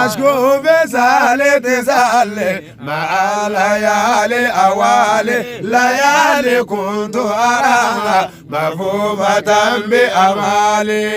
أشكو بسالي تسالي مع ليالي أوالي ليالي كنت أراها مفهومة بأمالي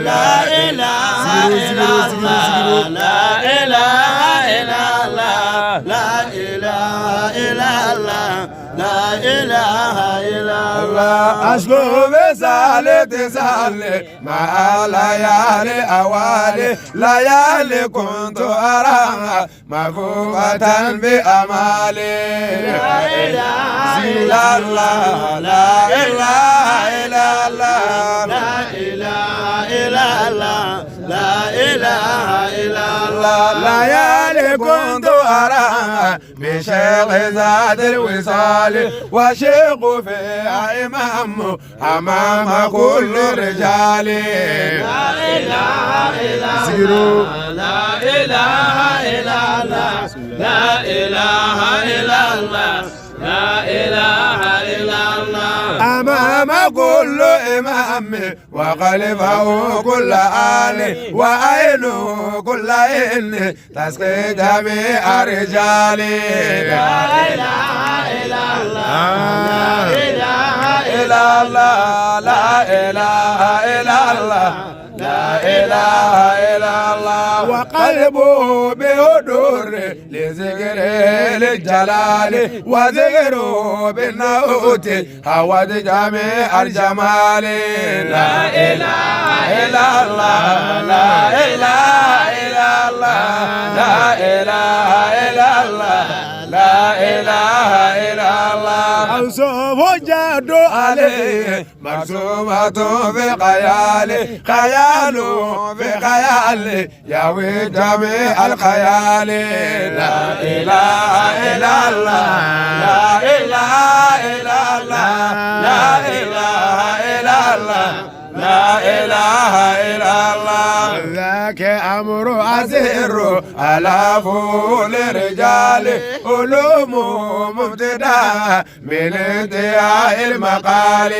لا إله إلا الله لا إله إلا الله لا إله إلا الله لا إله إلا الله أشكو بسالي تسالي مع ليالي أوالي ليالي كنت أراها مفوقة بأمالي لا إله إلا الله لا إله إلا الله لا إله إلا الله لا إله إلا الله ليالي كنت أراها بشيخ زاد الوصال وشيخ فيها إمام أمام كل رجال لا إله إلا الله لا إله إلا الله لا إله إلا الله لا إله إلا الله أمام كل إمام وخلفه كل آل وعينه كل إن تسقي جميع الرجال لا إله إلا الله لا إله إلا الله لا إله إلا الله لا إله إلا الله وقلبه بهدور لذكر الجلال وذكره بالنوت هو جميع الجمال لا إله إلا الله لا إله إلا الله لا إله إلا الله لا إله إلا الله أوصف جاد عليه مرسومة في خيالي خياله في خيالي يهوي جميع الخيال لا إله إلا الله لا إله إلا الله لا إله إلا الله لا إله إلا الله ذاك أمر أسير على فول رجال علوم مبتدأ من انتهاء المقال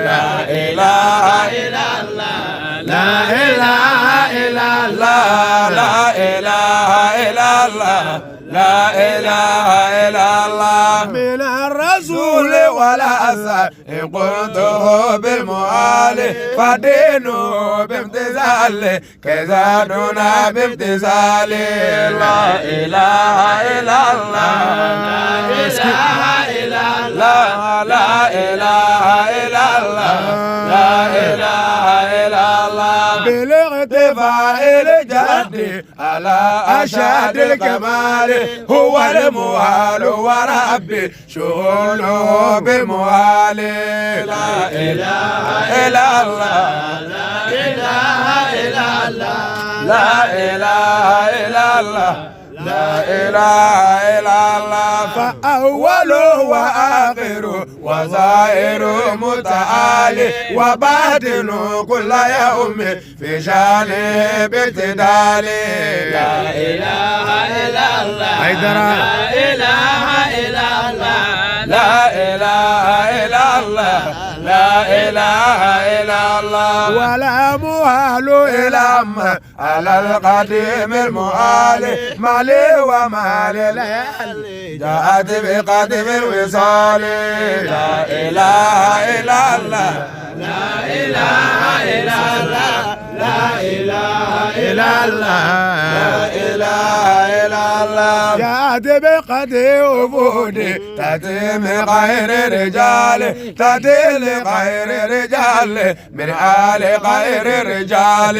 لا إله إلا الله لا إله إلا الله لا إله إلا الله لا إله إلا الله من الرسول ولا أسى إن قلته بالمؤال فدينه بامتثال كذا دون بامتثال لا إله إلا الله لا إله إلا الله لا إله إلا الله لا إله إلا الله بالاغتفاء الجد على أشهد الكمال هو الموال وربي شغله بموال لا إله إلا الله لا إله إلا الله لا إله إلا الله لا إله إلا الله فأول وآخر وظاهر متعالي وباطن كل يوم في شان بابتدال لا إله إلا الله لا إله إلا الله لا إله إلا الله لا إله إلا الله ولا مهال إلا ما على القديم المؤال مالي ومالي ليالي جاءت بقدم الوصال لا إله إلا الله لا إله إلا الله لا إله إلا الله لا إله إلا الله جاءت بقدم وفودي تأتي من غير رجال تأتي لغير رجال من آل غير رجال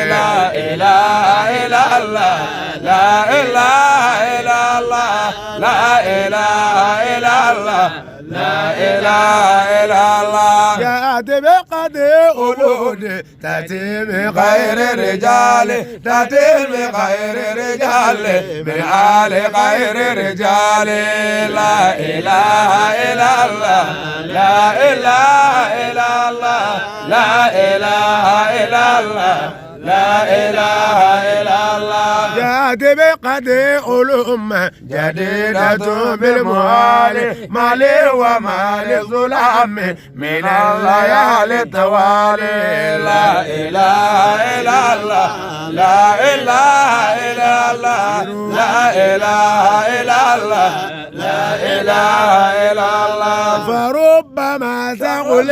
لا إله إلا الله لا إله إلا الله لا إله إلا الله لا إله إلا الله جاءت بقدر أولود تأتي بغير رجال تأتي بغير رجال من آل غير رجال لا إله إلا الله لا إله إلا الله لا إله إلا الله لا إله إلا الله جاءت بقدر علوم جديدة بالموالي مالي ومالي ظلام من الليالي التوالي لا إله إلا الله لا إله إلا إله إلا الله لا إله إلا الله فربما تقول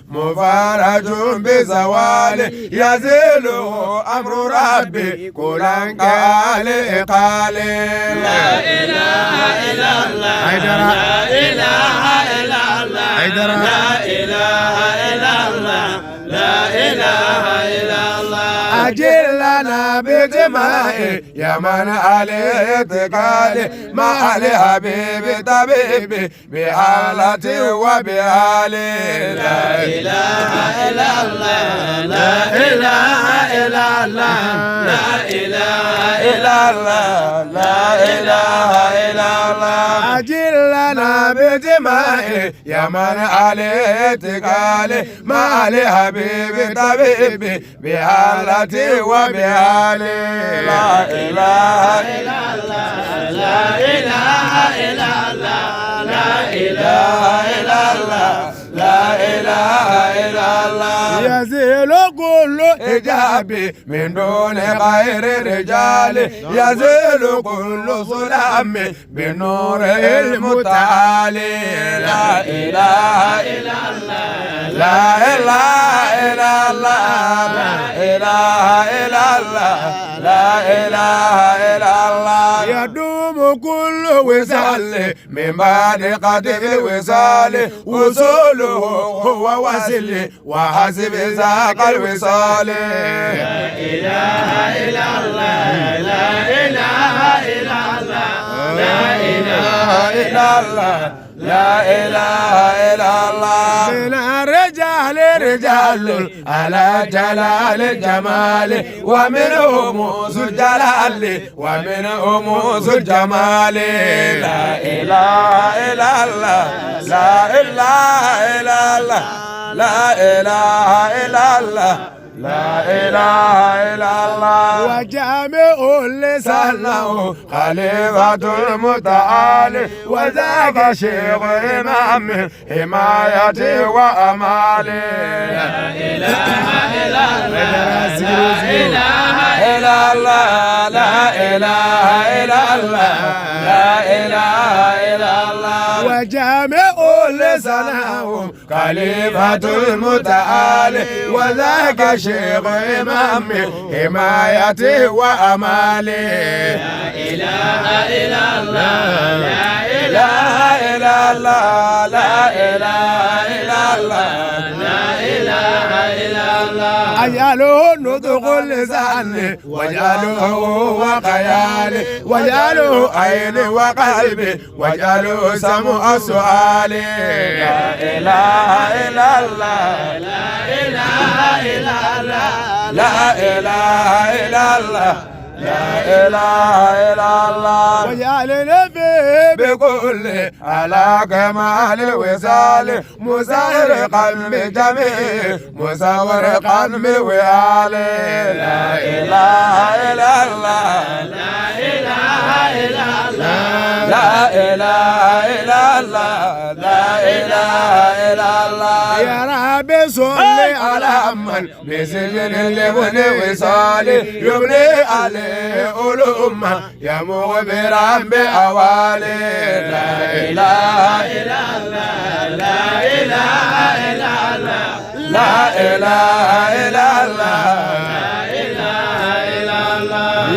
مفارج بزوال يزيله أمر ربي كلا قال قال لا إله إلا الله لا إله إلا الله لا إله إلا الله لا إله إلا الله أجل لنا بجماعي يا من عليه اتقالي ما علي حبيبي طبيبي بحالتي وبحالي لا إله إلا الله لا إله إلا الله لا إله إلا الله لا إله إلا الله أجل لنا بجماعي يا من عليه اتقالي ما علي حبيبي طبيبي بحالتي وبحالي لا إله إلا الله لا إله إلا الله لا إله إلا الله لا إله إلا الله يزيل كل إجابي من دون غير رجال يزيل كل ظلام بنور المتعالي لا إله إلا الله لا إله إلا الله لا إله إلا الله لا إله إلا الله يدوم كل وصال من بعد قدر الوصال وصوله هو وصل وحسب ذاك الوصال لا إله إلا الله لا إله إلا الله لا إله إلا الله لا إله إلا الله من الرجال رجال على جلال الجمال ومنهم ذو الجلال ومنهم ذو الجمال لا إله إلا الله لا إله إلا الله لا إله إلا الله لا إله إلا الله وجامع لسانه خليفة المتعالي وذاك شيخ إمام حمايتي وأمالي لا إله إلا الله لا إله إلا الله لا إله إلا الله لا إله إلا الله وجامع لسانه خليفة المتعالي وذاك شيخ إمام حمايتي وأمالي لا إله إلا الله لا إله إلا الله لا إله إلا الله لا إله إلا الله أجعله نطق اللسان واجعله وخيالي واجعله عيني وقلبي واجعله سمع سؤالي لا إله إلا الله لا إله إلا الله لا إله إلا الله لا إله إلا الله وجعلنا فيه بكل على كمال الوصال مسرقا بجميع مسورقا بوعال لا إله إلا الله لا إله إلا الله لا إله إلا الله لا إله إلا الله يا رب صل على من بسجن لبن وصالي يبني عليه علوم يا مغبرا بأوالي لا إله إلا الله لا إله إلا الله لا إله إلا الله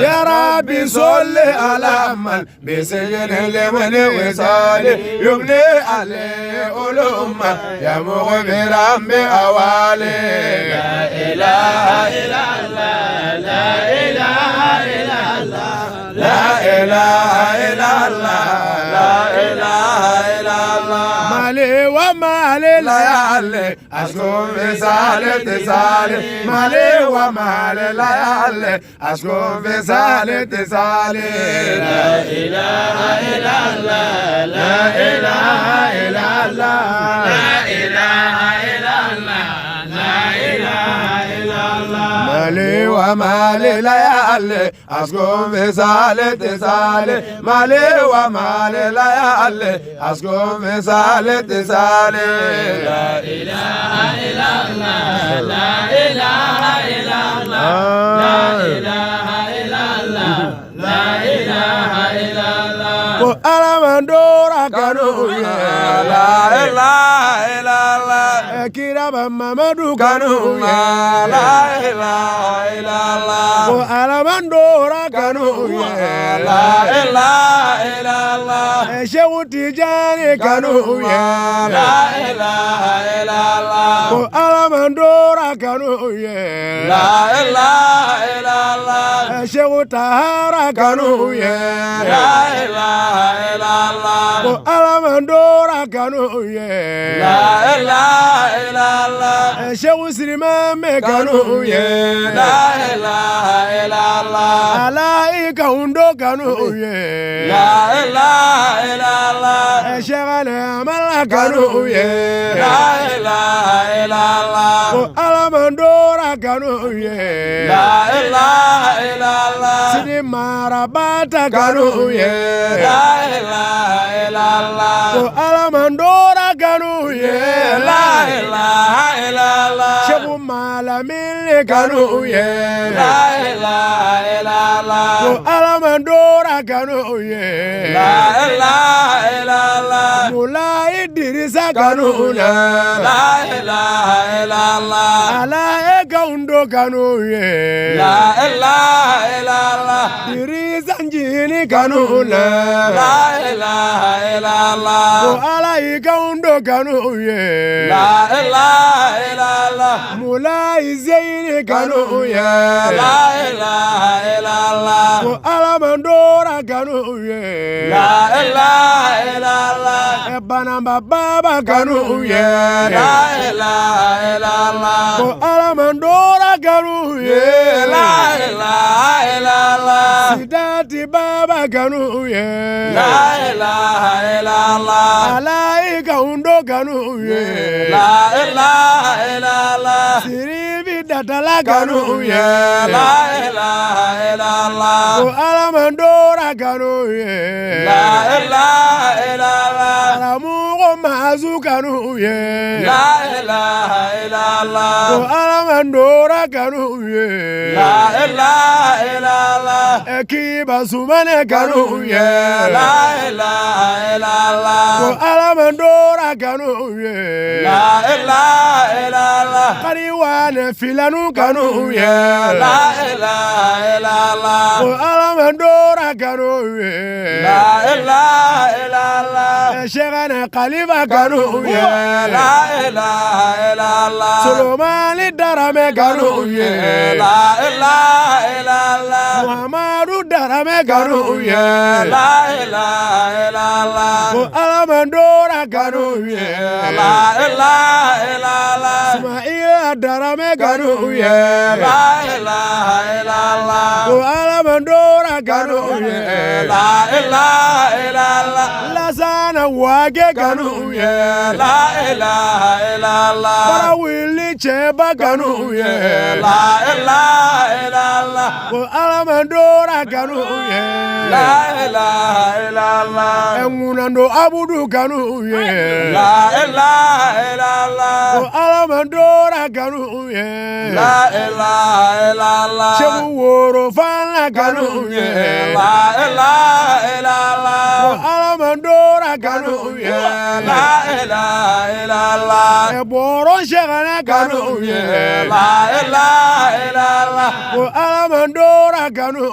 يا ربي صل على من بسجن لمن وصالي يبني عليه علوم يا مغفرا بأوالي لا إله إلا الله لا إله إلا الله لا إله إلا الله لا إله إلا الله مالي ومالي ليالي أشكو في سالة سالي مالي ومالي ليالي أشكو في سالة سالي لا إله إلا الله لا إله إلا الله لا إله إلا الله لا إله إلا الله مالي ومالي ليالي أشكو في سالة سالي مالي ومالي ليالي أشكو في سالة سالي لا إله إلا الله لا إله إلا الله لا إله إلا الله لا إله kanu la ilaha illallah kiraba Mamadu kanu la ilaha illallah ko alamandora kanu la ilaha illallah Shehu Tijani kanu la ilaha illallah ko alamandora kanu la ilaha illallah Shehu Tahara kanu la ilaha illallah ko alamandora kanu la ilaha illallah Shehu Sirimame kanu la ilaha illallah alaika undo kanu la ilaha illallah Sheikhana Amala kanu la ilaha illallah ko alamandora kanu la ilaha illallah Sidi Marabata kanu la ilaha illallah ko alamandora kanu la ilaha illallah Sheikhu Malamil kanu la ilaha illallah ko alamandora kanu la ilaha illallah Mulai Idrisa kanu la ilaha illallah alaika undo kanu la ilaha illallah Idrisa Njini kanu la ilaha illallah ko alaika undo kanu la ilaha illallah Mulai Zaini kanu la ilaha illallah ko alamandora kanu la ilaha illallah Banamba Baba kanu la ilaha illallah ko alamandora kanu la ilaha illallah Sidati Baba kanu la ilaha illallah alaika undo kanu la ilaha illallah Siribi Datala kanu la ilaha illallah ko alamandora kanu la ilaha illallah Alamugo Mazu kanu la ilaha illallah ko alamandora kanu la ilaha illallah Ekiba Sumane kanu la ilaha illallah ko alamandora kanu la ilaha illallah Kariwane filanu kanu la ilaha illallah ko alamandora kanu la ilaha illallah Sheikhana Khalifa kanu la ilaha illallah Solomani Darame kanu la ilaha illallah Muhammadu Darame kanu la ilaha illallah ko alamandora kanu la ilaha illallah Ismail Darame kanu la ilaha illallah ko alamandora kanu la ilaha illallah Lasana Wage kanu la ilaha illallah Barawili Cheba kanu la ilaha illallah ko alamandora kanu la ilaha illallah Emunando Abudu kanu la ilaha illallah ko alamandora kanu la ilaha illallah Shehu Woro Fana kanu la ilaha illallah ko alamandora kanu la ilaha illallah Eboro Sheikhana kanu la ilaha illallah ko alamandora kanu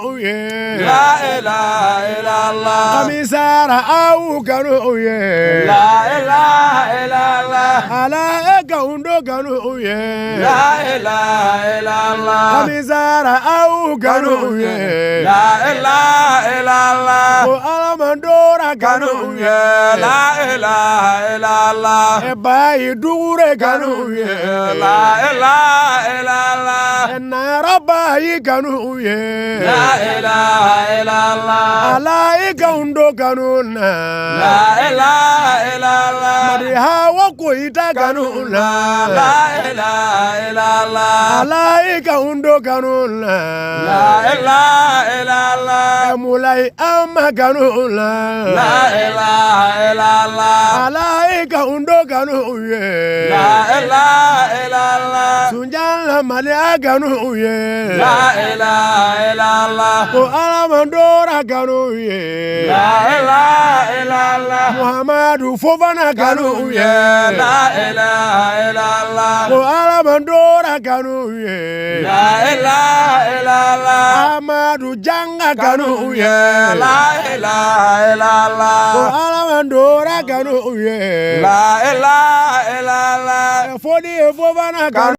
la ilaha illallah Kamisara au kanu la ilaha illallah alaika undo kanu la ilaha illallah Kamisara au kanu la ilaha illallah ko alamandora kanu la ilaha illallah Ebai Dure kanu la ilaha illallah Narabai kanu la ilaha illallah alaika undo kanu la ilaha illallah Marihawa Koita kanu la ilaha illallah alaika undo kanu la ilaha illallah Limamulai amakanu la ilaha illallah alaika undo kanu ye la ilaha illallah sunjala male kanu ye la ilaha illallah ko alamandora kanu ye la ilaha illallah Muhammadu Fofana kanu ye la ilaha illallah ko alamandora kanu ye la ilaha illallah Amadu Janga kanu ye la ilaha illallah ko alamandora kanu ye la ilaha illallah Fodi Fofana kanu